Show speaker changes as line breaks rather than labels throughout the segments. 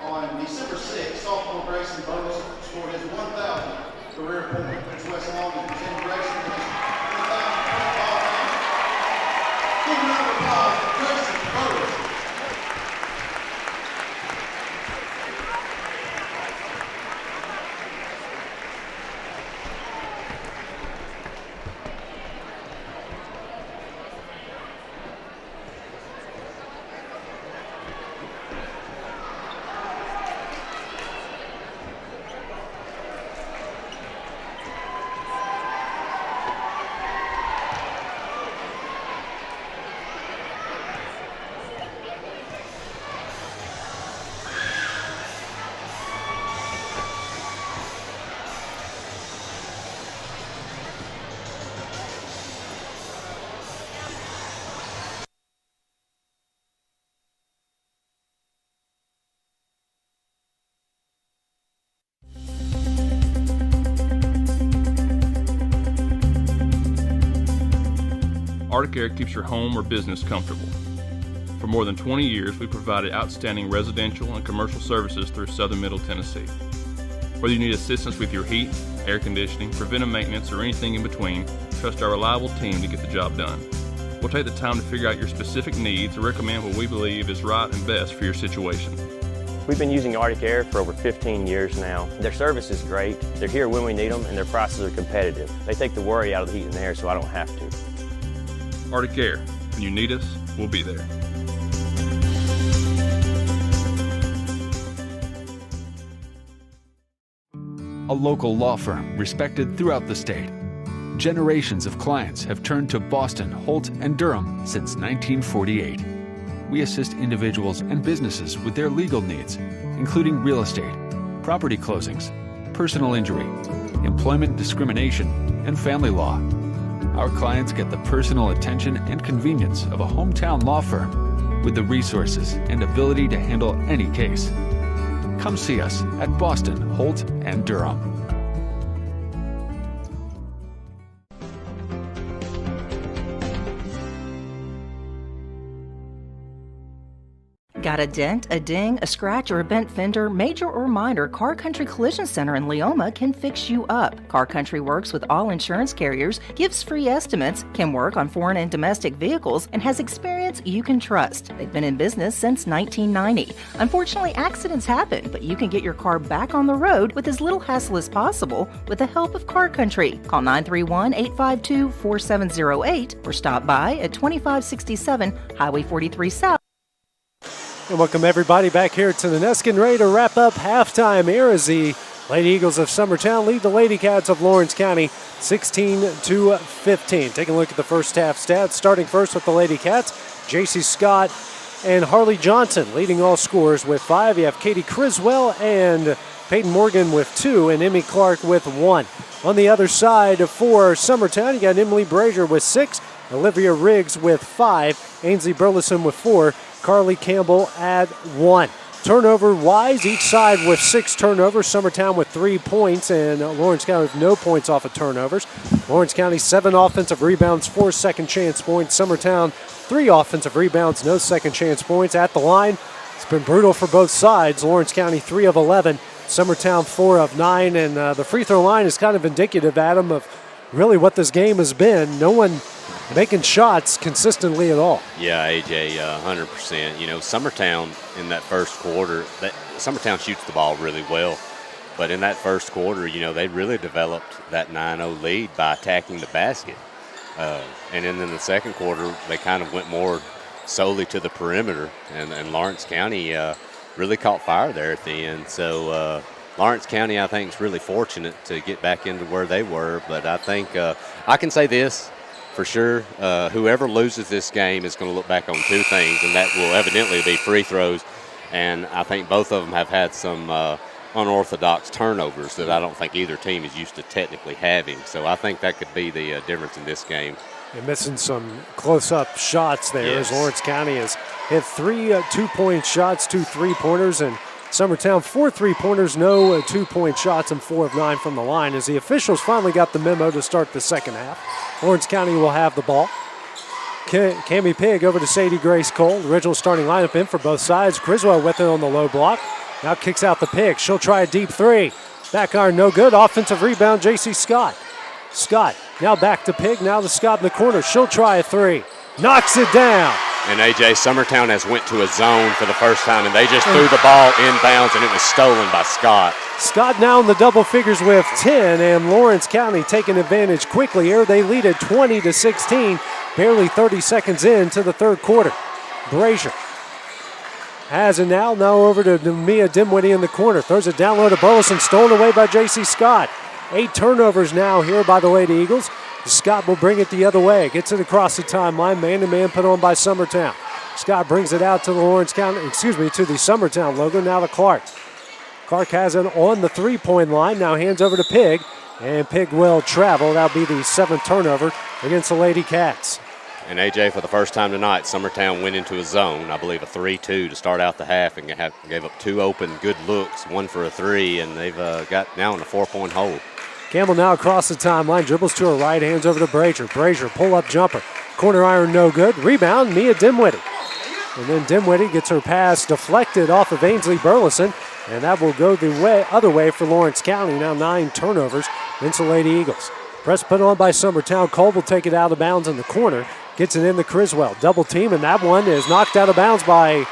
On December 6th, sophomore Grayson Bowles scored his 1,000th career point, which West Long is presenting Grayson with his 1,000th ball game. Give a round of applause for Grayson Bowles.
Arctic Air keeps your home or business comfortable. For more than 20 years, we provided outstanding residential and commercial services through southern Middle Tennessee. Whether you need assistance with your heat, air conditioning, preventive maintenance, or anything in between, trust our reliable team to get the job done. We'll take the time to figure out your specific needs and recommend what we believe is right and best for your situation.
We've been using Arctic Air for over 15 years now. Their service is great, they're here when we need them, and their prices are competitive. They take the worry out of the heat and air so I don't have to.
Arctic Air. When you need us, we'll be there.
A local law firm respected throughout the state. Generations of clients have turned to Boston, Holt, and Durham since 1948. We assist individuals and businesses with their legal needs, including real estate, property closings, personal injury, employment discrimination, and family law. Our clients get the personal attention and convenience of a hometown law firm with the resources and ability to handle any case. Come see us at Boston, Holt, and Durham.
Got a dent, a ding, a scratch, or a bent fender? Major or minor, Car Country Collision Center in Leoma can fix you up. Car Country works with all insurance carriers, gives free estimates, can work on foreign and domestic vehicles, and has experience you can trust. They've been in business since 1990. Unfortunately, accidents happen, but you can get your car back on the road with as little hassle as possible with the help of Car Country. Call 931-852-4708 or stop by at 2567 Highway 43 South.
And welcome everybody back here to the Nest, getting ready to wrap up halftime. Here as the Lady Eagles of Summertown lead the Lady Cats of Lawrence County 16-15. Taking a look at the first half stats, starting first with the Lady Cats, J.C. Scott and Harley Johnson leading all scorers with 5. You have Katie Criswell and Peyton Morgan with 2 and Emmy Clark with 1. On the other side for Summertown, you got Emily Brazier with 6, Olivia Riggs with 5, Ainsley Burleson with 4, Carly Campbell at 1. Turnover-wise, each side with 6 turnovers. Summertown with 3 points, and Lawrence County with no points off of turnovers. Lawrence County 7 offensive rebounds, 4 second chance points. Summertown 3 offensive rebounds, no second chance points. At the line, it's been brutal for both sides. Lawrence County 3 of 11, Summertown 4 of 9, and the free throw line is kind of indicative, Adam, of really what this game has been. No one making shots consistently at all.
Yeah, AJ, 100%. You know, Summertown in that first quarter, Summertown shoots the ball really well. But in that first quarter, you know, they really developed that 9-0 lead by attacking the basket. And then in the second quarter, they kind of went more solely to the perimeter. And Lawrence County really caught fire there at the end. So Lawrence County, I think, is really fortunate to get back into where they were. But I think I can say this for sure. Whoever loses this game is going to look back on 2 things, and that will evidently be free throws. And I think both of them have had some unorthodox turnovers that I don't think either team is used to technically having. So I think that could be the difference in this game.
You're missing some close-up shots there,
yes,
as Lawrence County has hit 3 2-point shots, 2 3-pointers, and Summertown 4 3-pointers, no 2-point shots, and 4 of 9 from the line. As the officials finally got the memo to start the second half, Lawrence County will have the ball. Cammie Pigg over to Sadie Grace Cole. The original starting lineup in for both sides. Criswell with it on the low block. Now kicks out the pick. She'll try a deep three. Back iron, no good. Offensive rebound, J.C. Scott. Scott now back to Pig. Now to Scott in the corner. She'll try a three. Knocks it down.
And A.J., Summertown has went to a zone for the first time, and they just threw the ball inbounds, and it was stolen by Scott.
Scott now in the double figures with 10, and Lawrence County taking advantage quickly here. They lead at 20-16, barely 30 seconds into the third quarter. Brazier has it now over to Mia Dimwitty in the corner. Throws it down low to Burleson, stolen away by J.C. Scott. 8 turnovers now here by the Lady Eagles. Scott will bring it the other way. Gets it across the timeline. Man-to-man put on by Summertown. Scott brings it out to the to the Summertown logo. Now to Clark. Clark has it on the three-point line. Now hands over to Pig. And Pig will travel. That'll be the 7th turnover against the Lady Cats.
And A.J., for the first time tonight, Summertown went into a zone, I believe a 3-2 to start out the half, and gave up 2 open good looks, 1 for a 3, and they've got now in a 4-point hole.
Campbell now across the timeline, dribbles to her right, hands over to Brazier. Brazier, pull-up jumper. Corner iron, no good. Rebound, Mia Dimwitty. And then Dimwitty gets her pass deflected off of Ainsley Burleson, and that will go the other way for Lawrence County. Now 9 turnovers against the Lady Eagles. Press put on by Summertown. Cole will take it out of bounds in the corner. Gets it in to Criswell. Double team, and that one is knocked out of bounds by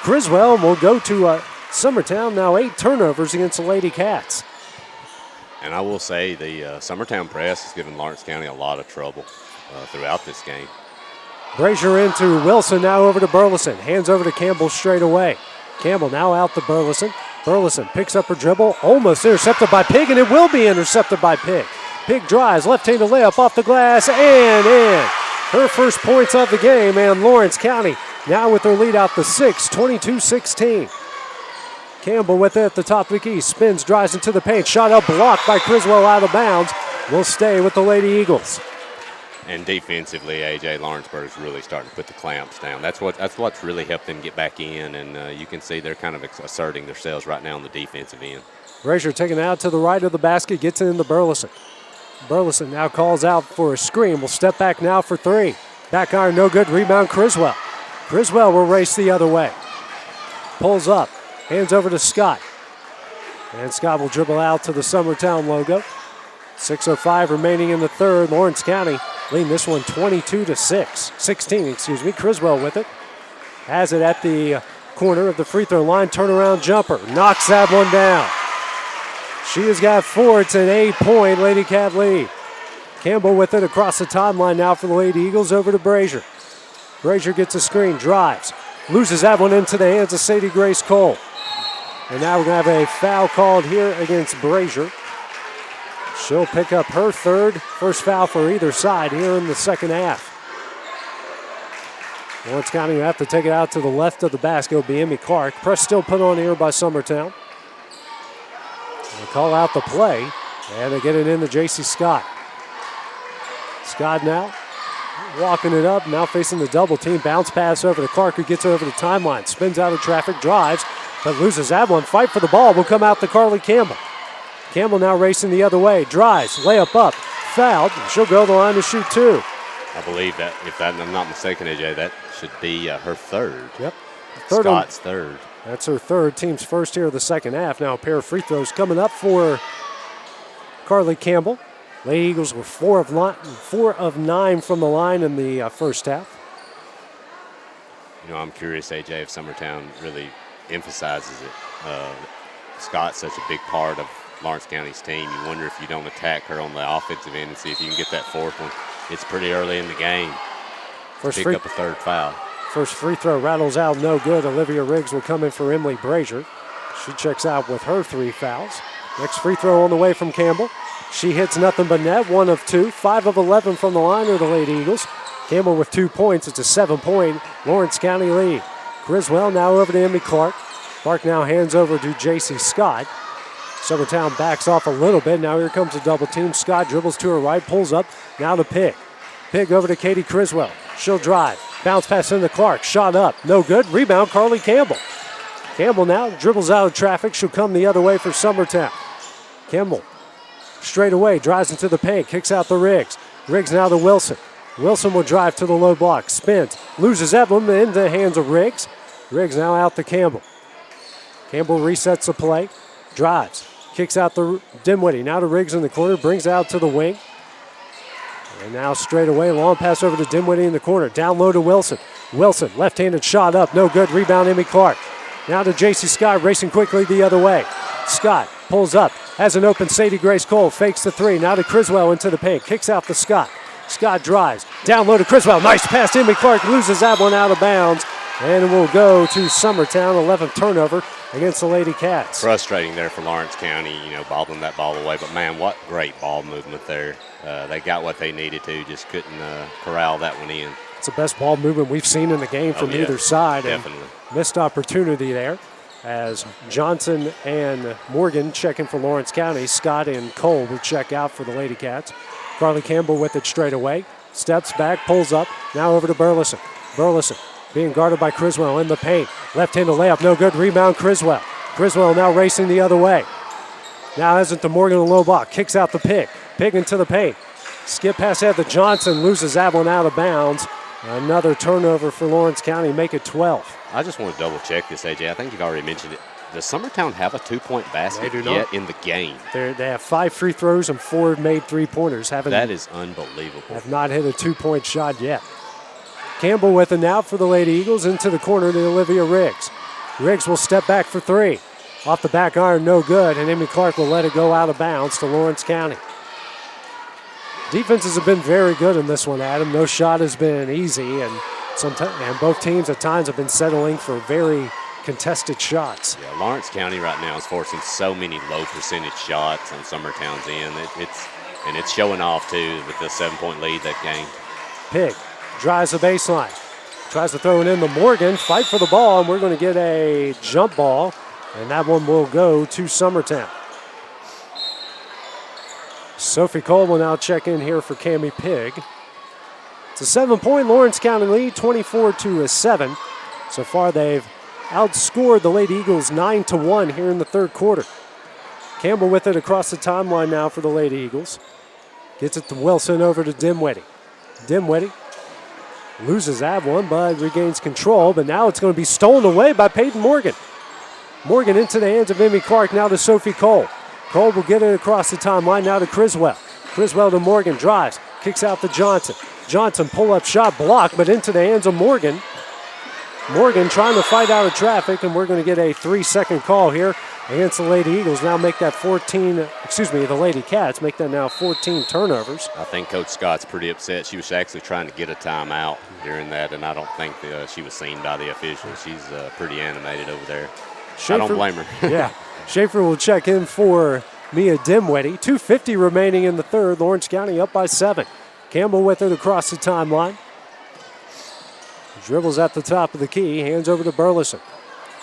Criswell, and will go to Summertown. Now 8 turnovers against the Lady Cats.
And I will say the Summertown press has given Lawrence County a lot of trouble throughout this game.
Brazier into Wilson, now over to Burleson. Hands over to Campbell straight away. Campbell now out to Burleson. Burleson picks up her dribble, almost intercepted by Pig, and it will be intercepted by Pig. Pig drives, left-handed layup off the glass, and in. Her first points of the game, and Lawrence County now with their lead out to 6, 22-16. Campbell with it at the top of the key, spins, drives into the paint, shot up, blocked by Criswell out of bounds. Will stay with the Lady Eagles.
And defensively, A.J., Lawrenceburg is really starting to put the clamps down. That's what's really helped them get back in, and you can see they're kind of asserting themselves right now on the defensive end.
Brazier taking it out to the right of the basket, gets it into Burleson. Burleson now calls out for a screen. Will step back now for 3. Back iron, no good. Rebound, Criswell. Criswell will race the other way. Pulls up. Hands over to Scott. And Scott will dribble out to the Summertown logo. 6:05 remaining in the third. Lawrence County leading this one 16. Criswell with it. Has it at the corner of the free throw line. Turnaround jumper. Knocks that one down. She has got 4. It's an 8-point Lady Cat lead. Campbell with it across the timeline now for the Lady Eagles, over to Brazier. Brazier gets a screen, drives. Loses that one into the hands of Sadie Grace Cole. And now we're going to have a foul called here against Brazier. She'll pick up her first foul for either side here in the second half. Lawrence County will have to take it out to the left of the basket. It'll be Emmy Clark. Press still put on here by Summertown. They call out the play, and they get it into J.C. Scott. Scott now walking it up, now facing the double team. Bounce pass over to Clark, who gets it over the timeline. Spins out of traffic, drives, but loses that one. Fight for the ball will come out to Carly Campbell. Campbell now racing the other way. Drives, layup up, fouled. She'll go to the line to shoot 2.
I believe that, if I'm not mistaken, AJ, that should be her third.
Yep.
Scott's third.
That's her third, team's first here of the second half. Now a pair of free throws coming up for Carly Campbell. Lady Eagles were 4 of 9 from the line in the first half.
You know, I'm curious, AJ, if Summertown really emphasizes it. Scott's such a big part of Lawrence County's team. You wonder if you don't attack her on the offensive end and see if you can get that 4th one. It's pretty early in the game. Pick up a 3rd foul.
First free throw rattles out, no good. Olivia Riggs will come in for Emily Brazier. She checks out with her 3 fouls. Next free throw on the way from Campbell. She hits nothing but net, 1 of 2. 5 of 11 from the line are the Lady Eagles. Campbell with 2 points. It's a 7-point Lawrence County lead. Criswell now over to Emmy Clark. Clark now hands over to J.C. Scott. Summertown backs off a little bit. Now here comes a double team. Scott dribbles to her right, pulls up. Now to Pig. Pig over to Katie Criswell. She'll drive. Bounce pass into Clark. Shot up. No good. Rebound, Carly Campbell. Campbell now dribbles out of traffic. She'll come the other way for Summertown. Campbell straight away drives into the paint. Kicks out the Riggs. Riggs now to Wilson. Wilson will drive to the low block. Spins. Loses that one into the hands of Riggs. Riggs now out to Campbell. Campbell resets the play, drives, kicks out to Dinwiddie. Now to Riggs in the corner, brings it out to the wing. And now straight away, long pass over to Dinwiddie in the corner. Down low to Wilson. Wilson, left-handed shot up, no good. Rebound, Emmy Clark. Now to J.C. Scott, racing quickly the other way. Scott pulls up, has an open Sadie Grace Cole, fakes the three. Now to Criswell into the paint, kicks out to Scott. Scott drives, down low to Criswell. Nice pass, Emmy Clark loses that one out of bounds. And it will go to Summertown, 11th turnover against the Lady Cats.
Frustrating there for Lawrence County, bobbling that ball away. But, man, what great ball movement there. They got what they needed to, just couldn't corral that one in.
It's the best ball movement we've seen in the game from either side.
Definitely.
And missed opportunity there as Johnson and Morgan check in for Lawrence County. Scott and Cole will check out for the Lady Cats. Carly Campbell with it straight away. Steps back, pulls up. Now over to Burleson. Burleson being guarded by Criswell in the paint. Left-handed layup, no good. Rebound, Criswell. Criswell now racing the other way. Now has it to Morgan in the low block. Kicks out the Pig. Pig into the paint. Skip pass ahead to Johnson. Loses that one out of bounds. Another turnover for Lawrence County. Make it 12.
I just want to double-check this, AJ. I think you've already mentioned it. Does Summertown have a two-point basket yet in the game?
They have 5 free throws and 4 made three-pointers.
That is unbelievable.
Have not hit a two-point shot yet. Campbell with it now for the Lady Eagles into the corner to Olivia Riggs. Riggs will step back for three. Off the back iron, no good, and Emmy Clark will let it go out of bounds to Lawrence County. Defenses have been very good in this one, Adam. No shot has been easy, and both teams at times have been settling for very contested shots.
Yeah, Lawrence County right now is forcing so many low percentage shots on Summertown's end. It's showing off, too, with the 7-point lead they've gained.
Pig drives the baseline. Tries to throw it in to Morgan. Fight for the ball, and we're going to get a jump ball, and that one will go to Summertown. Sophie Cole will now check in here for Cammie Pig. It's a 7-point Lawrence County lead, 24-7. So far, they've outscored the Lady Eagles 9-1 here in the third quarter. Campbell with it across the timeline now for the Lady Eagles. Gets it to Wilson over to Dinwiddie. Dinwiddie loses that one, but regains control. But now it's going to be stolen away by Peyton Morgan. Morgan into the hands of Emmy Clark, now to Sophie Cole. Cole will get it across the timeline, now to Criswell. Criswell to Morgan, drives, kicks out to Johnson. Johnson pull-up shot blocked, but into the hands of Morgan. Morgan trying to fight out of traffic, and we're going to get a 3-second call here against the Lady Eagles. Now make that the Lady Cats make that now 14 turnovers.
I think Coach Scott's pretty upset. She was actually trying to get a timeout during that, and I don't think she was seen by the officials. She's pretty animated over there. Schaefer, I don't blame her.
Yeah. Schaefer will check in for Mia Dinwiddie. 2:50 remaining in the third. Lawrence County up by 7. Campbell with it across the timeline. Dribbles at the top of the key. Hands over to Burleson.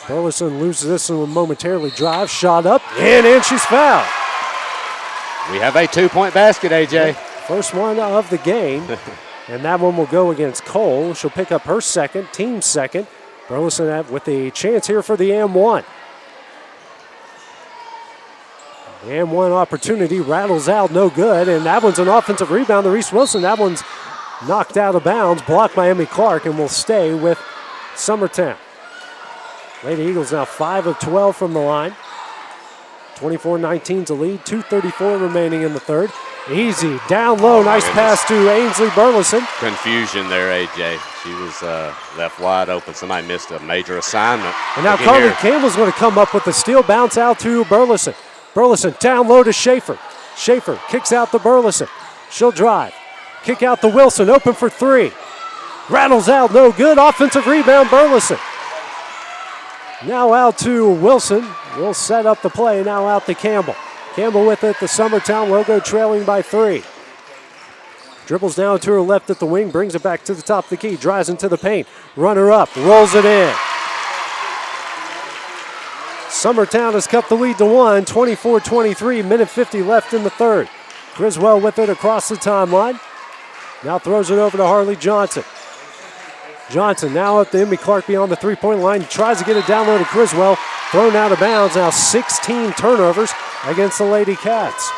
Burleson loses this one momentarily. Drives, shot up, and she's fouled.
We have a 2-point basket, AJ.
First one of the game. And that one will go against Cole. She'll pick up her second, team second. Burleson with a chance here for the M1. The M1 opportunity rattles out, no good. And that one's an offensive rebound to Reese Wilson. That one's knocked out of bounds, blocked by Emmy Clark, and will stay with Summertown. Lady Eagles now 5 of 12 from the line. 24-19's the lead, 2:34 remaining in the third. Easy, down low, nice pass to Ainsley Burleson.
Confusion there, AJ. She was left wide open. Somebody missed a major assignment.
And now Carly Campbell's going to come up with the steal, bounce out to Burleson. Burleson down low to Schaefer. Schaefer kicks out to Burleson. She'll drive. Kick out to Wilson, open for three. Rattles out, no good. Offensive rebound, Burleson. Now out to Wilson. We'll set up the play. Now out to Campbell. Campbell with it. The Summertown logo trailing by 3. Dribbles down to her left at the wing. Brings it back to the top of the key. Drives into the paint. Runner up. Rolls it in. Summertown has cut the lead to 1. 24-23. Minute 50 left in the third. Criswell with it across the timeline. Now throws it over to Harley Johnson. Johnson now up to Emmy Clark beyond the three-point line. Tries to get it down low to Criswell. Thrown out of bounds. Now 16 turnovers against the Lady Cats.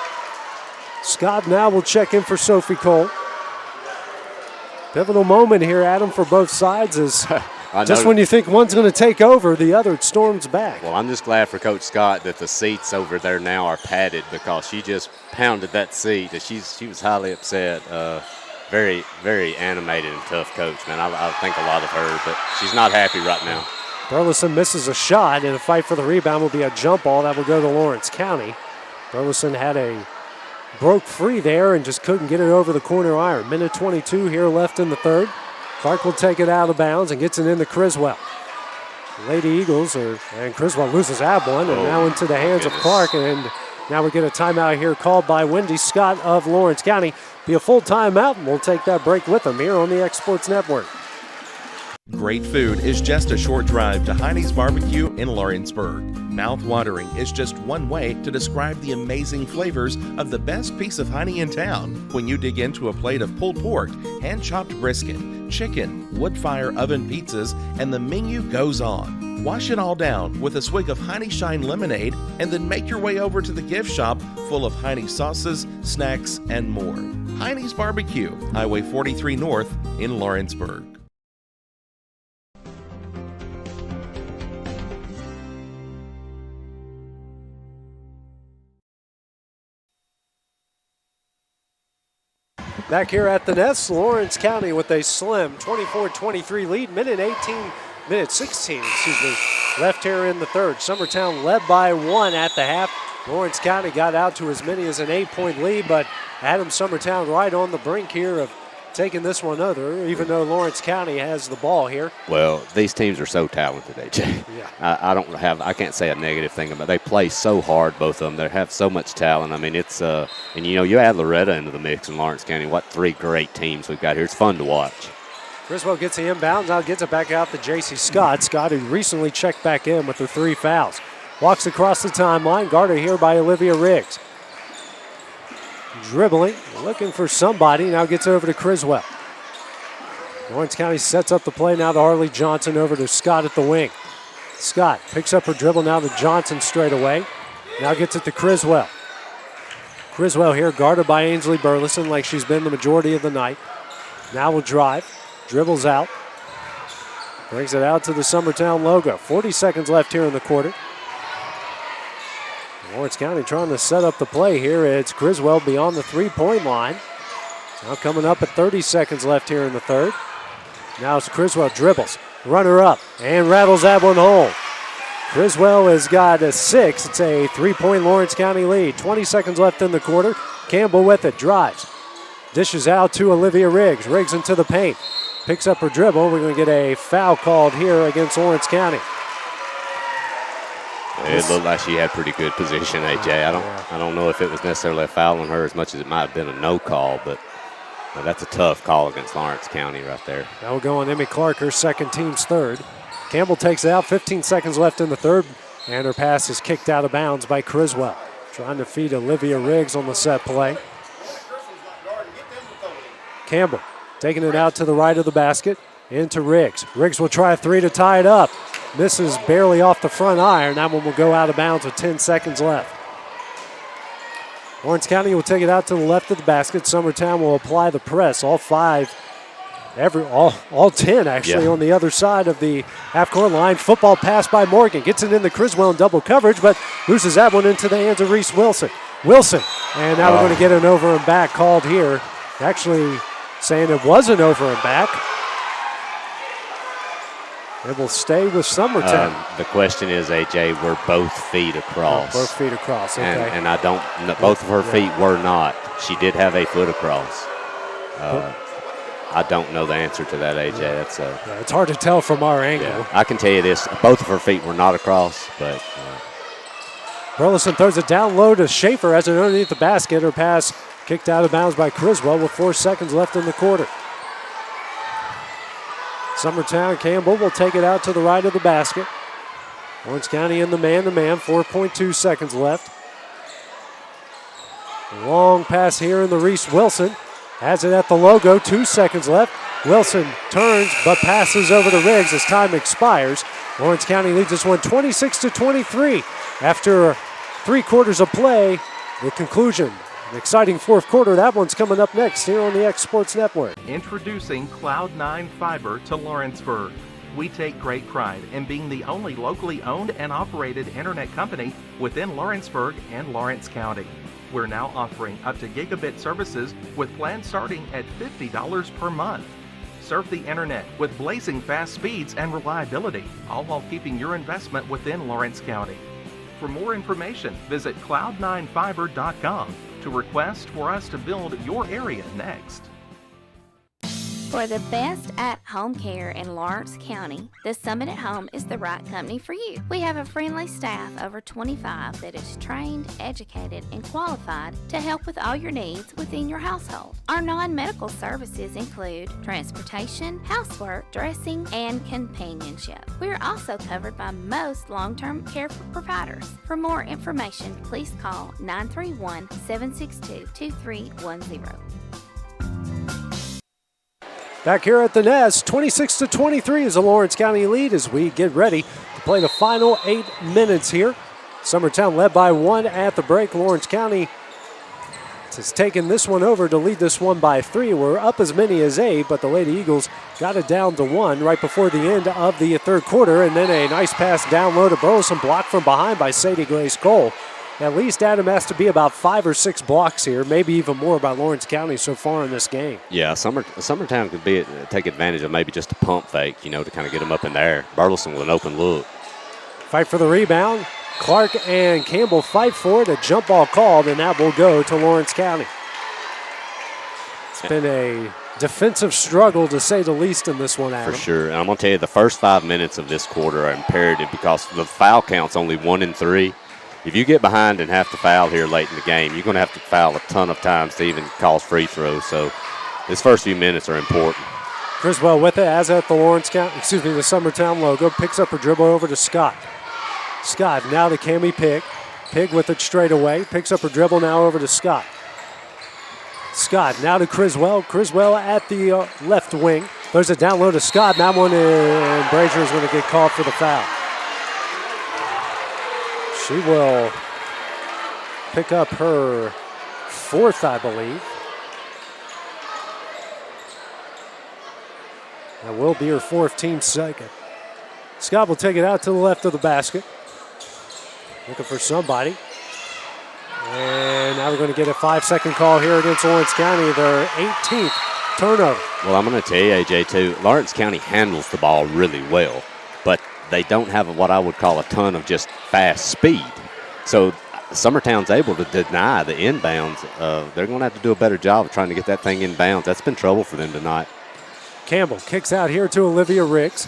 Scott now will check in for Sophie Cole. Pivotal moment here, Adam, for both sides as Just when you think one's going to take over, the other storms back.
Well, I'm just glad for Coach Scott that the seats over there now are padded, because she just pounded that seat. She was highly upset. Very, very animated and tough coach, man. I think a lot of her, but she's not happy right now.
Burleson misses a shot, and a fight for the rebound will be a jump ball that will go to Lawrence County. Burleson broke free there and just couldn't get it over the corner iron. Minute 22 here left in the third. Clark will take it out of bounds and gets it into Criswell. Lady Eagles, and Criswell loses that one, and now into the hands of Clark, and now we get a timeout here called by Wendy Scott of Lawrence County. Be a full timeout, and we'll take that break with them here on the X Sports Network.
Great food is just a short drive to Heine's Barbecue in Lawrenceburg. Mouth-watering is just one way to describe the amazing flavors of the best piece of Heine in town. When you dig into a plate of pulled pork, hand-chopped brisket, chicken, wood-fire oven pizzas, and the menu goes on. Wash it all down with a swig of Heine Shine lemonade, and then make your way over to the gift shop full of Heine sauces, snacks, and more. Heine's Barbecue, Highway 43 North in Lawrenceburg.
Back here at the Nest, Lawrence County with a slim 24-23 lead. Minute 16, left here in the third. Summertown led by 1 at the half. Lawrence County got out to as many as an 8-point lead, but Adams Summertown right on the brink here of taking this one over, even though Lawrence County has the ball here.
Well, these teams are so talented, AJ.
Yeah.
I can't say a negative thing about it. They play so hard, both of them. They have so much talent. I mean, it's and you add Loretta into the mix in Lawrence County. What 3 great teams we've got here. It's fun to watch.
Criswell gets the inbound, now gets it back out to J.C. Scott. Scott, who recently checked back in with the 3 fouls. Walks across the timeline, guarded here by Olivia Riggs. Dribbling, looking for somebody, now gets over to Criswell. Lawrence County sets up the play now to Harley Johnson, over to Scott at the wing. Scott picks up her dribble now to Johnson straight away. Now gets it to Criswell. Criswell here guarded by Ainsley Burleson like she's been the majority of the night. Now will drive, dribbles out, brings it out to the Summertown logo. 40 seconds left here in the quarter. Lawrence County trying to set up the play here. It's Criswell beyond the 3-point line. Now coming up at 30 seconds left here in the third. Now it's Criswell dribbles, runner up, and rattles that one home. Criswell has got a 6. It's a 3-point Lawrence County lead. 20 seconds left in the quarter. Campbell with it, drives. Dishes out to Olivia Riggs. Riggs into the paint. Picks up her dribble. We're going to get a foul called here against Lawrence County.
It looked like she had pretty good position, AJ. I don't know if it was necessarily a foul on her as much as it might have been a no call, but that's a tough call against Lawrence County right there.
That will go on Emmy Clark, her second, team's third. Campbell takes it out, 15 seconds left in the third, and her pass is kicked out of bounds by Criswell. Trying to feed Olivia Riggs on the set play. Campbell taking it out to the right of the basket, into Riggs. Riggs will try a 3 to tie it up. Misses barely off the front iron. That one will go out of bounds with 10 seconds left. Lawrence County will take it out to the left of the basket. Summertown will apply the press. All 10 actually on the other side of the half-court line. Football pass by Morgan. Gets it into Criswell in double coverage, but loses that one into the hands of Reese Wilson. And now we're going to get an over and back called here. Actually saying it was an over and back. It will stay with Summertown.
The question is, AJ, were both feet across?
Both feet across, okay.
And I don't, both of her feet were not. She did have a foot across. I don't know the answer to that, AJ.
It's hard to tell from our angle.
Yeah, I can tell you this, both of her feet were not across, but.
Burleson throws it down low to Schaefer as it underneath the basket. Her pass kicked out of bounds by Criswell with 4 seconds left in the quarter. Summertown, Campbell will take it out to the right of the basket. Lawrence County in the man-to-man, 4.2 seconds left. Long pass here in the Reese Wilson. Has it at the logo, 2 seconds left. Wilson turns but passes over to Riggs as time expires. Lawrence County leads this one 26-23. After 3 quarters of play, the conclusion. An exciting fourth quarter. That one's coming up next here on the X Sports Network.
Introducing Cloud9 Fiber to Lawrenceburg.
We take great pride in being the only locally owned and operated internet company within Lawrenceburg and Lawrence County. We're now offering up to gigabit services with plans starting at $50 per month. Surf the internet with blazing fast speeds and reliability, all while keeping your investment within Lawrence County. For more information, visit cloud9fiber.com to request for us to build your area next.
For the best at-home care in Lawrence County, the Summit at Home is the right company for you. We have a friendly staff over 25 that is trained, educated, and qualified to help with all your needs within your household. Our non-medical services include transportation, housework, dressing, and companionship. We are also covered by most long-term care providers. For more information, please call 931-762-2310.
Back here at the Nest, 26-23 is the Lawrence County lead as we get ready to play the final 8 minutes here. Summertown led by 1 at the break. Lawrence County has taken this one over to lead this one by 3. We're up as many as 8, but the Lady Eagles got it down to 1 right before the end of the third quarter, and then a nice pass down low to Burleson, blocked from behind by Sadie Glaze Cole. At least, Adam, has to be about 5 or 6 blocks here, maybe even more by Lawrence County so far in this game.
Yeah, Summertown could take advantage of maybe just a pump fake, to kind of get them up in there. Burleson with an open look.
Fight for the rebound. Clark and Campbell fight for it. A jump ball called, and that will go to Lawrence County. It's been a defensive struggle, to say the least, in this one, Adam.
For sure. And I'm going to tell you, the first 5 minutes of this quarter are imperative because the foul count's only 1 and 3. If you get behind and have to foul here late in the game, you're going to have to foul a ton of times to even cause free throws. So this first few minutes are important.
Criswell with it, as at the the Summertown logo, picks up her dribble over to Scott. Scott now to Cammie Pig. Pig with it straight away, picks up her dribble now over to Scott. Scott now to Criswell. Criswell at the left wing. There's a down low to Scott. That one, and Brazier is going to get called for the foul. She will pick up her 4th, I believe. That will be her 14th second. Scott will take it out to the left of the basket. Looking for somebody. And now we're going to get a 5-second call here against Lawrence County, their 18th turnover.
Well, I'm going to tell you, AJ, too, Lawrence County handles the ball really well, but they don't have what I would call a ton of just fast speed. So Summertown's able to deny the inbounds. They're going to have to do a better job of trying to get that thing inbounds. That's been trouble for them tonight.
Campbell kicks out here to Olivia Riggs.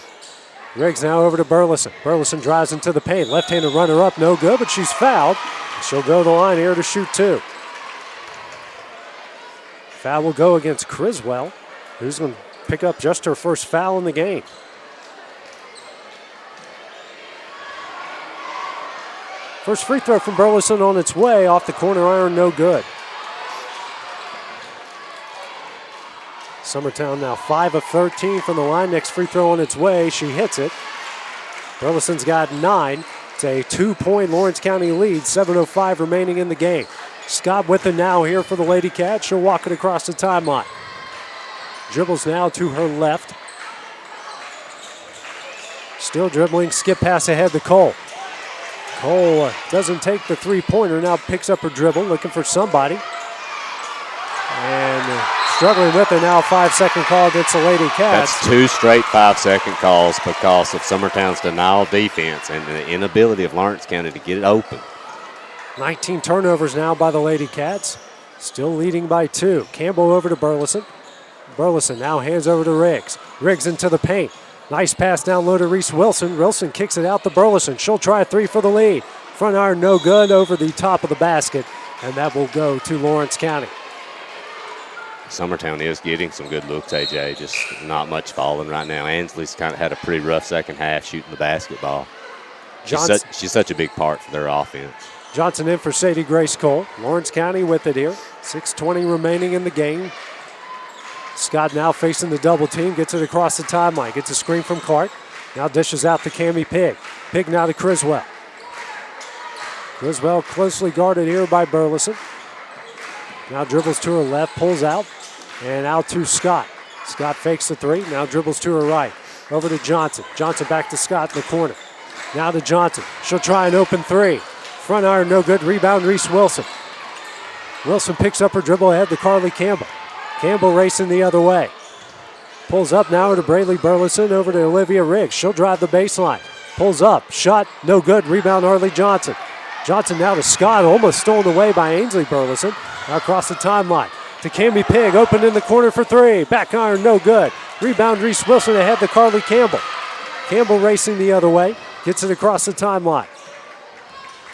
Riggs now over to Burleson. Burleson drives into the paint. Left-handed runner up, no good, but she's fouled. She'll go to the line here to shoot 2. Foul will go against Criswell, who's going to pick up just her first foul in the game. First free throw from Burleson on its way, off the corner iron, no good. Summertown now 5 of 13 from the line. Next free throw on its way, she hits it. Burleson's got 9. It's a 2-point Lawrence County lead, 7:05 remaining in the game. Scott with it now here for the Lady Cats. She'll walk it across the timeline. Dribbles now to her left. Still dribbling, skip pass ahead to Cole. Cole doesn't take the three-pointer, now picks up her dribble, looking for somebody. And struggling with it now, 5-second call against the Lady Cats.
That's 2 straight 5-second calls because of Summertown's denial defense and the inability of Lawrence County to get it open.
19 turnovers now by the Lady Cats, still leading by 2. Campbell over to Burleson. Burleson now hands over to Riggs. Riggs into the paint. Nice pass down low to Reese Wilson. Wilson kicks it out to Burleson. She'll try a 3 for the lead. Front iron no good, over the top of the basket, and that will go to Lawrence County.
Summertown is getting some good looks, AJ, just not much falling right now. Ansley's kind of had a pretty rough second half shooting the basketball. She's such a big part for their offense.
Johnson in for Sadie Grace Cole. Lawrence County with it here. 6:20 remaining in the game. Scott now facing the double team, gets it across the timeline, gets a screen from Clark. Now dishes out to Cammie Pig. Pig now to Criswell. Criswell closely guarded here by Burleson. Now dribbles to her left, pulls out, and out to Scott. Scott fakes the 3, now dribbles to her right. Over to Johnson. Johnson back to Scott in the corner. Now to Johnson. She'll try an open three. Front iron, no good. Rebound, Reese Wilson. Wilson picks up her dribble ahead to Carly Campbell. Campbell racing the other way. Pulls up now to Braylee Burleson, over to Olivia Riggs. She'll drive the baseline. Pulls up, shot, no good. Rebound, Harley Johnson. Johnson now to Scott, almost stolen away by Ainsley Burleson. Now across the timeline to Cami Pig, open in the corner for three. Back iron, no good. Rebound, Reese Wilson ahead to Carly Campbell. Campbell racing the other way, gets it across the timeline.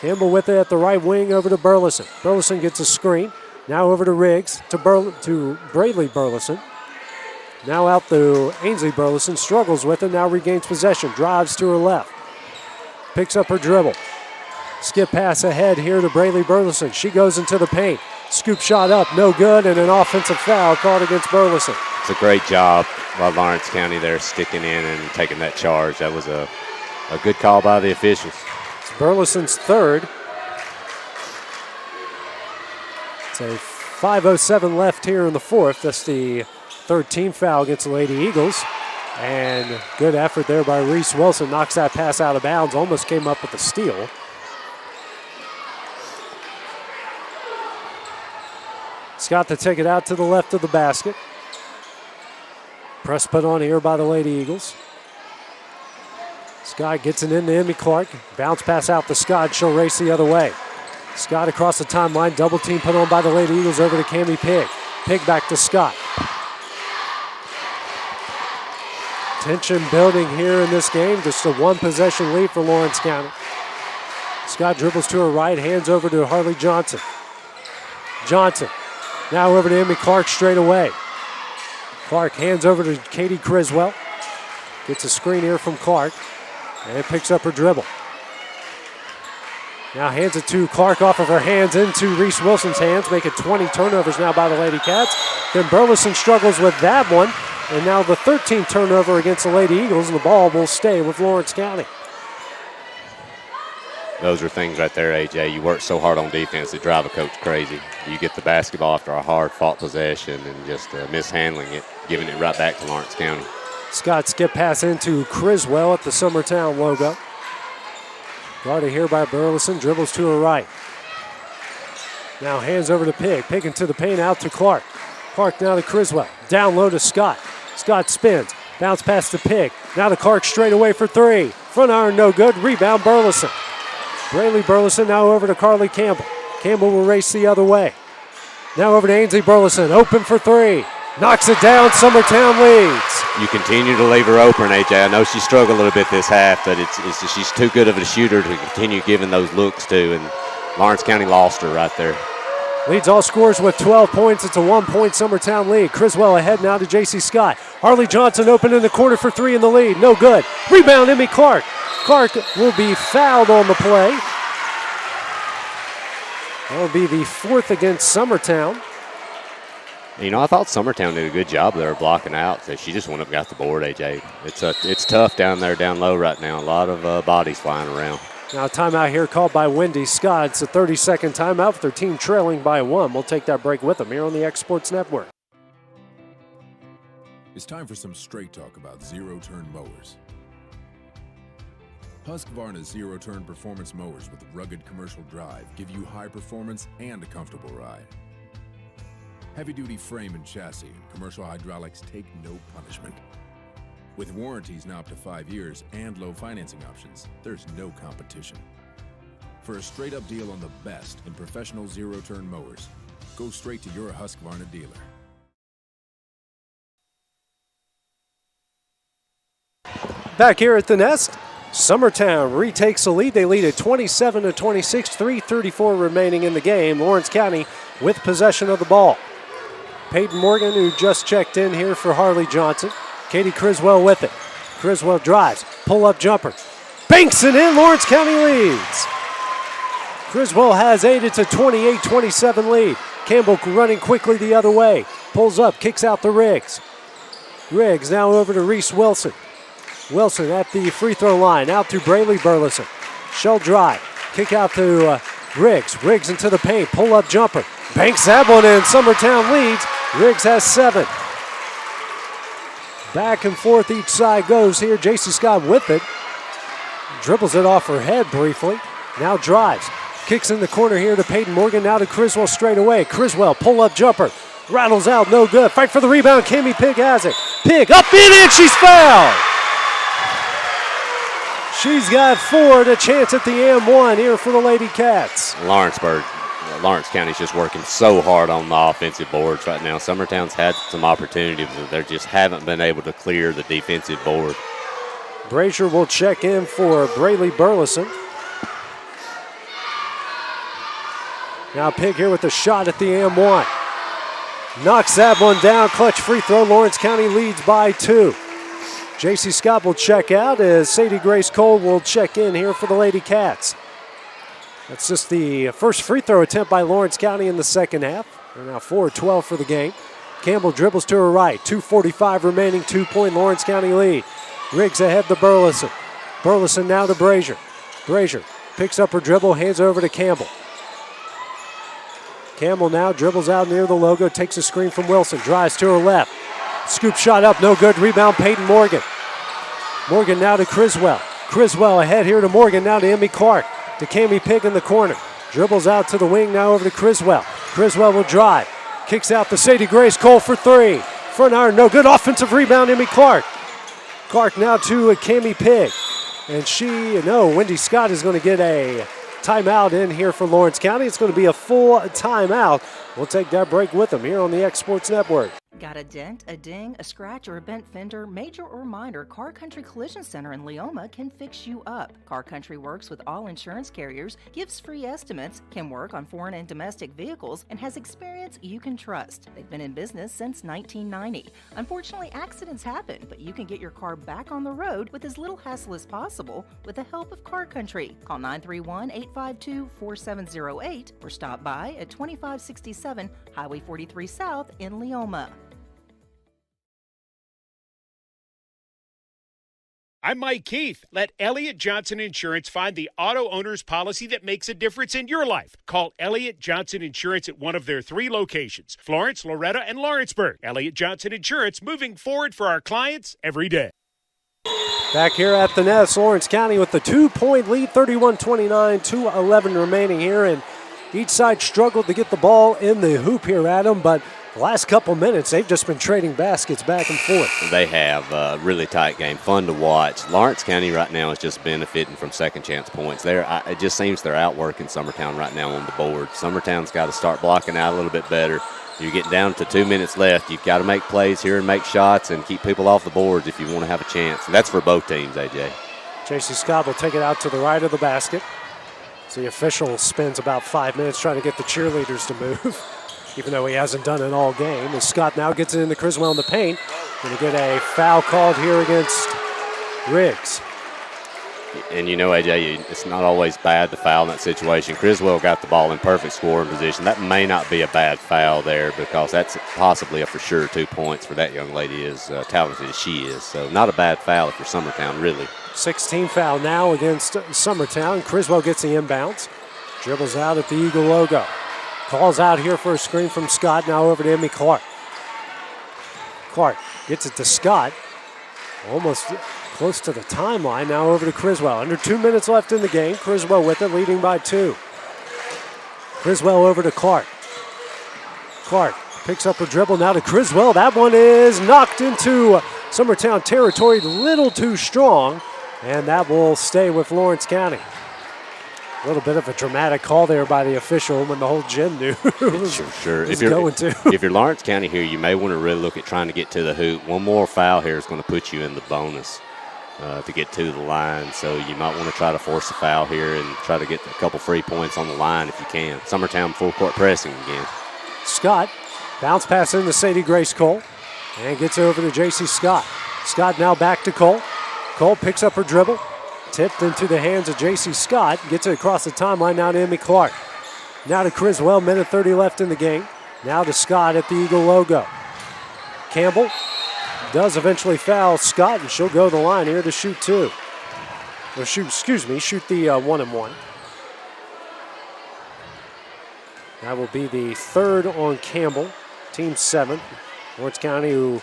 Campbell with it at the right wing, over to Burleson. Burleson gets a screen. Now over to Riggs, to Braylee Burleson. Now out to Ainsley Burleson, struggles with it, now regains possession, drives to her left. Picks up her dribble. Skip pass ahead here to Braylee Burleson. She goes into the paint. Scoop shot up, no good, and an offensive foul called against Burleson.
It's a great job by Lawrence County there, sticking in and taking that charge. That was a good call by the officials.
It's Burleson's third. It's a 5:07 left here in the fourth. That's the third team foul against the Lady Eagles. And good effort there by Reese Wilson. Knocks that pass out of bounds. Almost came up with a steal. Scott to take it out to the left of the basket. Press put on here by the Lady Eagles. Scott gets it into Emmy Clark. Bounce pass out to Scott. She'll race the other way. Scott across the timeline. Double team put on by the Lady Eagles over to Cami Pig. Pig back to Scott. Tension building here in this game. Just a one possession lead for Lawrence County. Scott dribbles to her right. Hands over to Harley Johnson. Johnson. Now over to Emmy Clark straight away. Clark hands over to Katie Criswell. Gets a screen here from Clark. And picks up her dribble. Now hands it to Clark off of her hands into Reese Wilson's hands. Making 20 turnovers now by the Lady Cats. Then Burleson struggles with that one. And now the 13th turnover against the Lady Eagles. And the ball will stay with Lawrence County.
Those are things right there, AJ. You work so hard on defense to drive a coach crazy. You get the basketball after a hard-fought possession and just mishandling it, giving it right back to Lawrence County.
Scott skip pass into Criswell at the Summertown logo. Guarded here by Burleson, dribbles to her right. Now hands over to Pig. Pig into the paint, out to Clark. Clark now to Criswell. Down low to Scott. Scott spins. Bounce pass to Pig. Now to Clark straight away for three. Front iron no good. Rebound Burleson. Braylee Burleson now over to Carly Campbell. Campbell will race the other way. Now over to Ainsley Burleson. Open for three. Knocks it down. Summertown leads.
You continue to leave her open, AJ. I know she struggled a little bit this half, but she's too good of a shooter to continue giving those looks to, and Lawrence County lost her right there.
Leads all scorers with 12 points. It's a 1-point Summertown lead. Criswell ahead now to J.C. Scott. Harley Johnson open in the corner for three in the lead. No good. Rebound, Emmy Clark. Clark will be fouled on the play. That'll be the fourth against Summertown.
You know, I thought Summertown did a good job there blocking out. So she just went up and got the board, AJ. It's tough down there, down low right now. A lot of bodies flying around.
Now timeout here called by Wendy Scott. It's a 30-second timeout with their team trailing by one. We'll take that break with them here on the X Sports Network.
It's time for some straight talk about zero-turn mowers. Husqvarna's zero-turn performance mowers with rugged commercial drive give you high performance and a comfortable ride. Heavy-duty frame and chassis and commercial hydraulics take no punishment. With warranties now up to 5 years and low financing options, there's no competition. For a straight-up deal on the best in professional zero-turn mowers, go straight to your Husqvarna dealer.
Back here at the Nest, Summertown retakes the lead. They lead at 27-26, 3:34 remaining in the game. Lawrence County with possession of the ball. Peyton Morgan, who just checked in here for Harley Johnson. Katie Criswell with it. Criswell drives, pull-up jumper. Banks it in, Lawrence County leads. Criswell has 8, it's a 28-27 lead. Campbell running quickly the other way. Pulls up, kicks out to Riggs. Riggs now over to Reese Wilson. Wilson at the free throw line, out to Braylee Burleson. She'll drive, kick out to Riggs. Riggs into the paint, pull-up jumper. Banks that one in, Summertown leads. Riggs has 7. Back and forth each side goes here. J.C. Scott with it. Dribbles it off her head briefly. Now drives. Kicks in the corner here to Peyton Morgan. Now to Criswell straight away. Criswell, pull-up jumper. Rattles out, no good. Fight for the rebound. Cami Pig has it. Pig up in it. She's fouled. She's got 4 to chance at the M1 here for the Lady Cats.
Lawrence County's just working so hard on the offensive boards right now. Summertown's had some opportunities, but they just haven't been able to clear the defensive board.
Brazier will check in for Braylee Burleson. Now Pig here with the shot at the M1. Knocks that one down. Clutch free throw. Lawrence County leads by 2. J.C. Scott will check out as Sadie Grace Cole will check in here for the Lady Cats. That's just the first free throw attempt by Lawrence County in the second half. They're now 4-12 for the game. Campbell dribbles to her right. 2:45 remaining, 2-point Lawrence County lead. Riggs ahead to Burleson. Burleson now to Brazier. Brazier picks up her dribble, hands over to Campbell. Campbell now dribbles out near the logo, takes a screen from Wilson, drives to her left. Scoop shot up, no good. Rebound, Peyton Morgan. Morgan now to Criswell. Criswell ahead here to Morgan, now to Emmy Clark. To Cami Pig in the corner. Dribbles out to the wing, now over to Criswell. Criswell will drive. Kicks out to Sadie Grace Cole for 3. Front iron, no good. Offensive rebound, Emmy Clark. Clark now to Cami Pig. And Wendy Scott is going to get a timeout in here for Lawrence County. It's going to be a full timeout. We'll take that break with them here on the X Sports Network.
Got a dent, a ding, a scratch, or a bent fender? Major or minor, Car Country Collision Center in Leoma can fix you up. Car Country works with all insurance carriers, gives free estimates, can work on foreign and domestic vehicles, and has experience you can trust. They've been in business since 1990. Unfortunately, accidents happen, but you can get your car back on the road with as little hassle as possible with the help of Car Country. Call 931-852-4708 or stop by at 2567 Highway 43 South in Leoma.
I'm Mike Keith. Let Elliott Johnson Insurance find the auto owner's policy that makes a difference in your life. Call Elliott Johnson Insurance at one of their 3 locations, Florence, Loretta, and Lawrenceburg. Elliott Johnson Insurance, moving forward for our clients every day.
Back here at the Nest, Lawrence County with the 2-point lead, 31-29, 2:11 remaining here. And each side struggled to get the ball in the hoop here, Adam, but the last couple minutes, they've just been trading baskets back and forth.
They have a really tight game, fun to watch. Lawrence County right now is just benefiting from second chance points. It just seems they're outworking Summertown right now on the board. Summertown's got to start blocking out a little bit better. You're getting down to 2 minutes left. You've got to make plays here and make shots and keep people off the boards if you want to have a chance. And that's for both teams, AJ.
J.C. Scott will take it out to the right of the basket. So the official spends about 5 minutes trying to get the cheerleaders to move. Even though he hasn't done it all game. As Scott now gets it into Criswell in the paint. Going to get a foul called here against Riggs.
And AJ, it's not always bad to foul in that situation. Criswell got the ball in perfect scoring position. That may not be a bad foul there because that's possibly a for sure 2 points for that young lady as talented as she is. So not a bad foul for Summertown, really.
16 foul now against Summertown. Criswell gets the inbounds. Dribbles out at the Eagle logo. Calls out here for a screen from Scott. Now over to Emmy Clark. Clark gets it to Scott. Almost close to the timeline. Now over to Criswell. Under 2 minutes left in the game. Criswell with it, leading by 2. Criswell over to Clark. Clark picks up her dribble now to Criswell. That one is knocked into Summertown territory. Little too strong. And that will stay with Lawrence County. A little bit of a dramatic call there by the official when the whole gym knew
Sure.
If you're
Lawrence County here, you may want to really look at trying to get to the hoop. One more foul here is going to put you in the bonus to get to the line. So you might want to try to force a foul here and try to get a couple free points on the line if you can. Summertown full court pressing again.
Scott, bounce pass into Sadie Grace Cole and gets over to J.C. Scott. Scott now back to Cole. Cole picks up her dribble. Tipped into the hands of J.C. Scott. Gets it across the timeline now to Emmy Clark. Now to Criswell, minute 30 left in the game. Now to Scott at the Eagle logo. Campbell does eventually foul Scott, and she'll go to the line here to shoot 2. Or shoot the 1-and-1. That will be the 3rd on Campbell, team 7. Lawrence County, who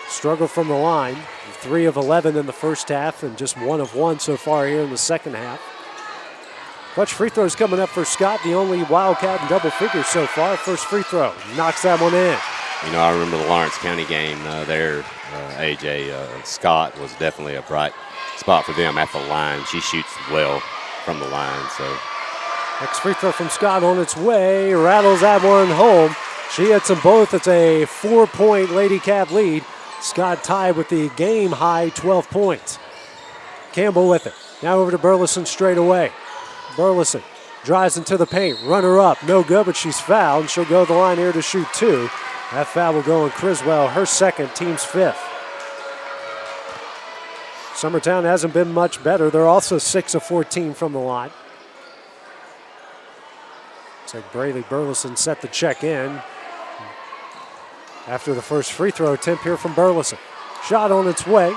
struggled from the line. 3 of 11 in the first half and just 1 of 1 so far here in the second half. Clutch free throws coming up for Scott, the only Wildcat in double figures so far. First free throw, knocks that one in.
You know, I remember the Lawrence County game there, AJ. Scott was definitely a bright spot for them at the line. She shoots well from the line. So
next free throw from Scott on its way, rattles that one home. She hits them both. It's a 4-point Lady Cat lead. Scott tied with the game high 12 points. Campbell with it. Now over to Burleson straight away. Burleson drives into the paint. Runner up. No good, but she's fouled. She'll go to the line here to shoot 2. That foul will go on Criswell, her second, team's 5th. Summertown hasn't been much better. They're also 6 of 14 from the line. Looks like Braley Burleson set the check in after the first free throw attempt here from Burleson. Shot on its way,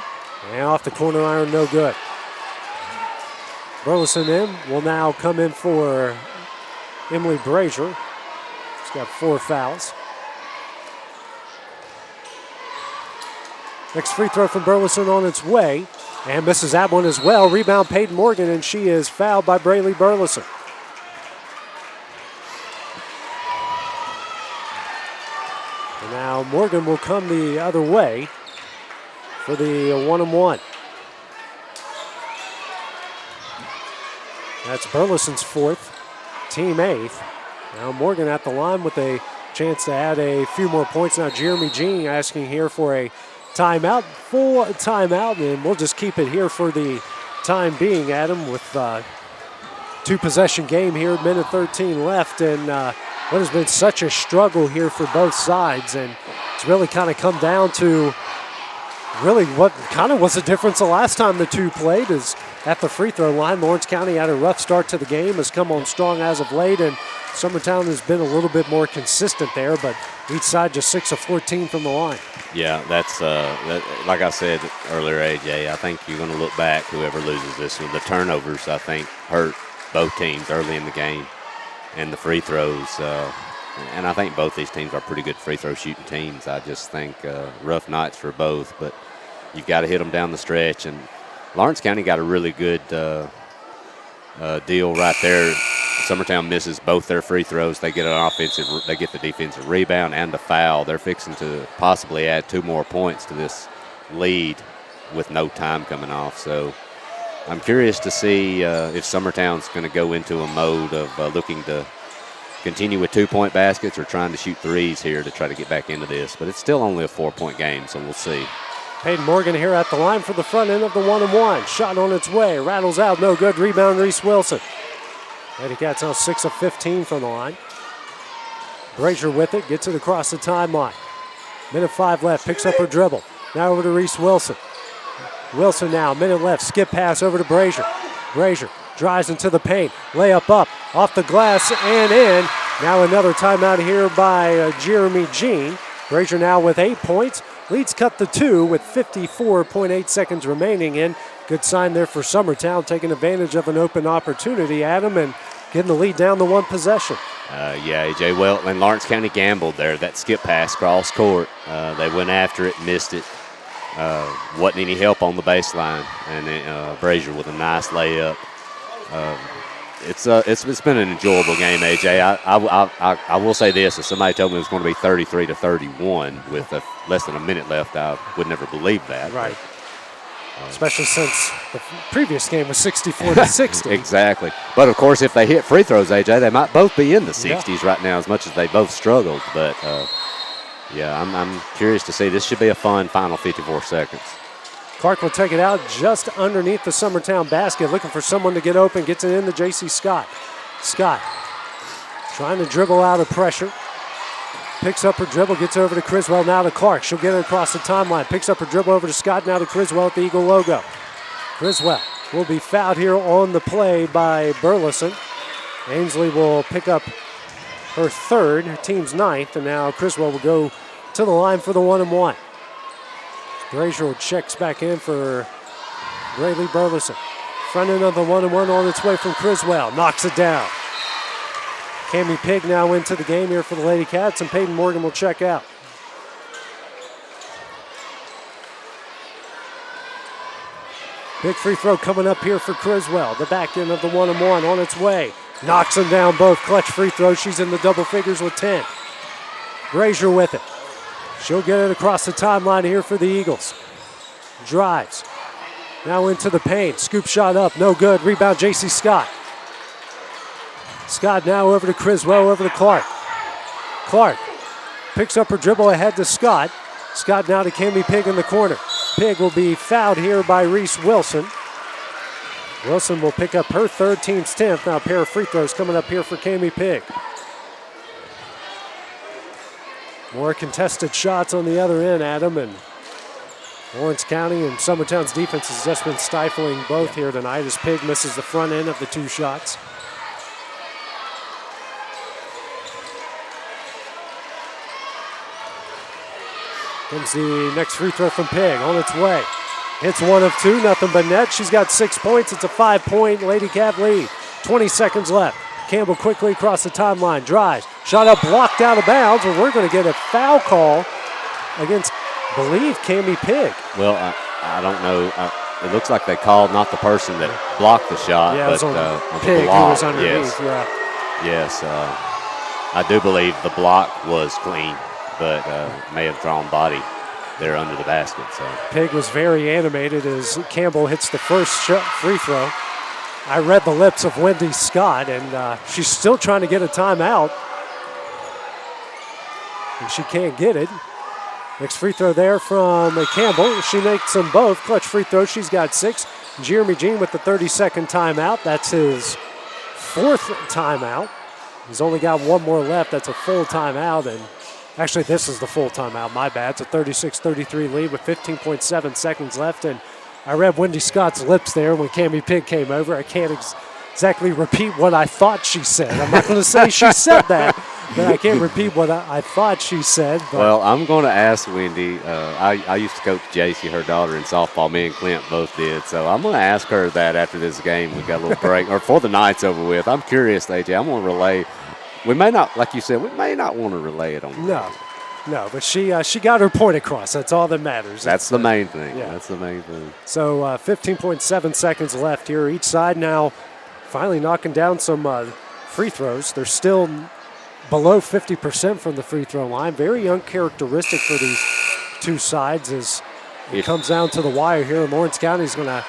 and off the corner iron, no good. Burleson will now come in for Emily Brazier. She's got 4 fouls. Next free throw from Burleson on its way, and misses that one as well. Rebound Peyton Morgan, and she is fouled by Braley Burleson. And now Morgan will come the other way for the 1-and-1. That's Burleson's 4th, team 8th. Now Morgan at the line with a chance to add a few more points. Now Jeremy Jean asking here for a timeout, full timeout, and we'll just keep it here for the time being, Adam, with 2-possession game here, minute 13 left, and what has been such a struggle here for both sides, and it's really kind of come down to really what kind of was the difference the last time the two played is at the free throw line. Lawrence County had a rough start to the game, has come on strong as of late, and Summertown has been a little bit more consistent there, but each side just 6 of 14 from the line.
Yeah, that's like I said earlier, AJ, I think you're going to look back, whoever loses this one. The turnovers, I think, hurt both teams early in the game, and the free throws. And I think both these teams are pretty good free throw shooting teams. I just think rough nights for both, but you've got to hit them down the stretch. And Lawrence County got a really good deal right there. Summertown misses both their free throws. They get they get the defensive rebound and the foul. They're fixing to possibly add 2 more points to this lead with no time coming off. So I'm curious to see if Summertown's going to go into a mode of looking to continue with 2-point baskets or trying to shoot threes here to try to get back into this. But it's still only a 4-point game, so we'll see.
Peyton Morgan here at the line for the front end of the 1-and-1. Shot on its way, rattles out, no good. Rebound, Reese Wilson. Lady Cats now 6 of 15 from the line. Brazier with it, gets it across the timeline. Minute 5 left, picks up her dribble. Now over to Reese Wilson. Wilson now, minute left, skip pass over to Brazier. Brazier drives into the paint, layup up, off the glass and in. Now another timeout here by Jeremy Jean. Brazier now with 8 points. Leads cut to 2 with 54.8 seconds remaining in. Good sign there for Summertown, taking advantage of an open opportunity, Adam, and getting the lead down to 1 possession.
Yeah, AJ, well, and Lawrence County gambled there. That skip pass cross court. They went after it, missed it. Wasn't any help on the baseline, and Brazier with a nice layup. It's been an enjoyable game, AJ. I will say this: if somebody told me it was going to be 33-31 with less than a minute left, I would never believe that.
Right. Especially since the previous game was 64-60.
Exactly. But of course, if they hit free throws, AJ, they might both be in the 60s right now, as much as they both struggled. But yeah, I'm curious to see. This should be a fun final 54 seconds.
Clark will take it out just underneath the Summertown basket, looking for someone to get open, gets it into J.C. Scott. Scott trying to dribble out of pressure. Picks up her dribble, gets over to Criswell, now to Clark. She'll get it across the timeline. Picks up her dribble over to Scott, now to Criswell at the Eagle logo. Criswell will be fouled here on the play by Burleson. Ainsley will pick up her 3rd, her team's 9th, and now Criswell will go to the line for the 1-and-1. Brazier checks back in for Braley Burleson. Front end of the 1-and-1 on its way from Criswell. Knocks it down. Cami Pig now into the game here for the Lady Cats, and Peyton Morgan will check out. Big free throw coming up here for Criswell. The back end of the 1-on-1 on its way. Knocks them down both. Clutch free throws. She's in the double figures with 10. Brazier with it. She'll get it across the timeline here for the Eagles. Drives. Now into the paint. Scoop shot up. No good. Rebound J.C. Scott. Scott now over to Criswell, over to Clark. Clark picks up her dribble ahead to Scott. Scott now to Cami Pig in the corner. Pig will be fouled here by Reese Wilson. Wilson will pick up her third, team's 10th. Now a pair of free throws coming up here for Cami Pig. More contested shots on the other end, Adam, and Lawrence County and Summertown's defense has just been stifling both here tonight as Pig misses the front end of the two shots. Comes the next free throw from Pig on its way. Hits one of two, nothing but net. She's got 6 points. It's a 5-point Lady Cav lead. 20 seconds left. Campbell quickly across the timeline, drives. Shot up, blocked out of bounds, but we're going to get a foul call against, I believe, Cami Pig.
Well, I don't know. It looks like they called not the person that blocked the shot, but on
Pig,
the block.
who was underneath,
Yes, I do believe the block was clean, but may have drawn body there under the basket. So
Pig was very animated as Campbell hits the first free throw. I read the lips of Wendy Scott, and she's still trying to get a timeout. And she can't get it. Next free throw there from Campbell. She makes them both. Clutch free throw. She's got 6. Jeremy Jean with the 30-second timeout. That's his 4th timeout. He's only got one more left. That's a full timeout. And actually, this is the full timeout. My bad. It's a 36-33 lead with 15.7 seconds left. And I read Wendy Scott's lips there when Cami Pig came over. I can't exactly repeat what I thought she said. I'm not going to say she said that, but I can't repeat what I thought she said. But.
Well, I'm going to ask Wendy. I used to coach JC, her daughter, in softball. Me and Clint both did. So I'm going to ask her that after this game. We got a little break, or before the night's over with. I'm curious, AJ. I'm going to relay. We may not, like you said, we may not want to relay it on the radio.
No, but she got her point across. That's all that matters.
That's the main thing.
Yeah.
That's the main thing.
So 15.7 seconds left here. Each side now finally knocking down some free throws. They're still below 50% from the free throw line. Very uncharacteristic for these two sides as it comes down to the wire here. And Lawrence County is going to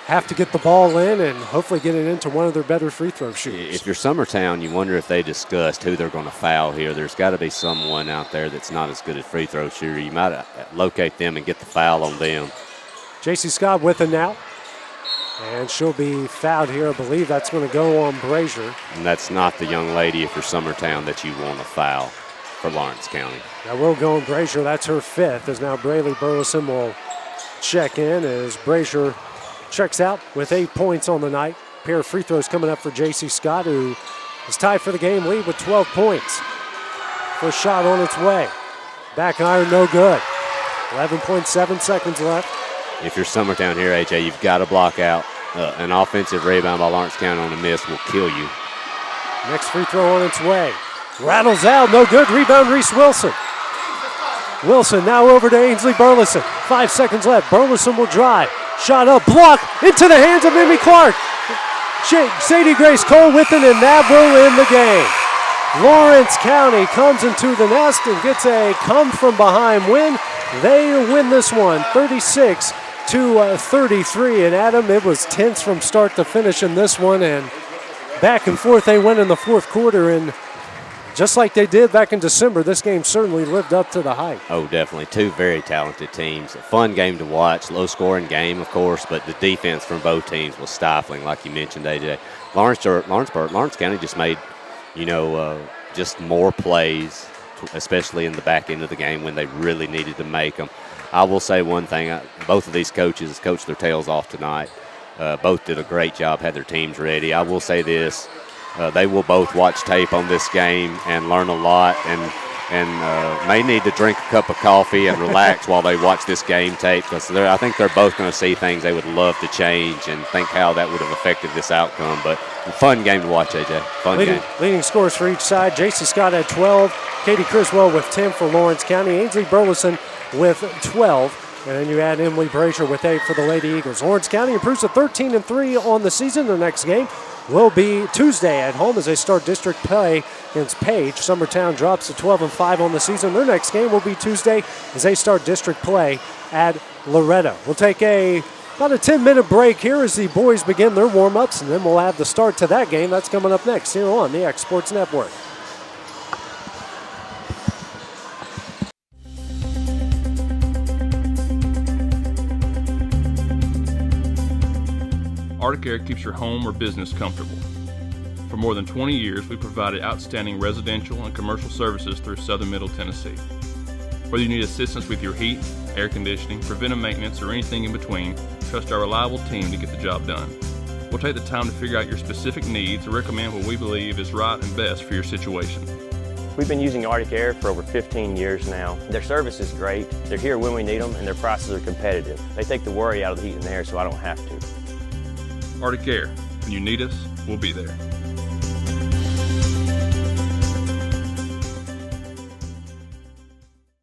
have to get the ball in and hopefully get it into one of their better free throw shooters.
If you're Summertown, you wonder if they discussed who they're going to foul here. There's got to be someone out there that's not as good at free throw shooter. You might locate them and get the foul on them.
J.C. Scott with it now. And she'll be fouled here. I believe that's going to go on Brazier.
And that's not the young lady, if you're Summertown, that you want to foul for Lawrence County.
That will go on Brazier. That's her 5th, as now Braylee Burleson will check in as Brazier checks out with 8 points on the night. Pair of free throws coming up for J.C. Scott, who is tied for the game lead with 12 points. First shot on its way. Back iron, no good. 11.7 seconds left.
If you're Summertown here, AJ, you've got to block out. An offensive rebound by Lawrence County on a miss will kill you.
Next free throw on its way. Rattles out, no good. Rebound, Reese Wilson. Wilson now over to Ainsley Burleson. 5 seconds left. Burleson will drive. Shot up, block, into the hands of Mimi Clark. Sadie Grace Cole with it, and that will end the game. Lawrence County comes into the nest and gets a come-from-behind win. They win this one, 36-33. And Adam, it was tense from start to finish in this one, and back and forth they went in the fourth quarter. And just like they did back in December, this game certainly lived up to the hype.
Oh, definitely. Two very talented teams. A fun game to watch. Low-scoring game, of course, but the defense from both teams was stifling, like you mentioned, AJ. Lawrence County just made, just more plays, especially in the back end of the game when they really needed to make them. I will say one thing. Both of these coaches coached their tails off tonight. Both did a great job, had their teams ready. I will say this. They will both watch tape on this game and learn a lot and may need to drink a cup of coffee and relax while they watch this game tape, because I think they're both going to see things they would love to change and think how that would have affected this outcome. But fun game to watch, AJ. Fun game.
Leading scores for each side. J.C. Scott had 12. Katie Criswell with 10 for Lawrence County. Ainsley Burleson with 12. And then you add Emily Brazier with 8 for the Lady Eagles. Lawrence County improves to 13-3 on the season. The next game will be Tuesday at home as they start district play against Page. Summertown drops to 12-5 on the season. Their next game will be Tuesday as they start district play at Loretto. We'll take about a 10-minute break here as the boys begin their warm-ups, and then we'll have the start to that game. That's coming up next here on the X Sports Network.
Arctic Air keeps your home or business comfortable. For more than 20 years, we provided outstanding residential and commercial services through southern Middle Tennessee. Whether you need assistance with your heat, air conditioning, preventive maintenance, or anything in between, trust our reliable team to get the job done. We'll take the time to figure out your specific needs and recommend what we believe is right and best for your situation.
We've been using Arctic Air for over 15 years now. Their service is great, they're here when we need them, and their prices are competitive. They take the worry out of the heat and air so I don't have to.
Arctic Air, when you need us, we'll be there.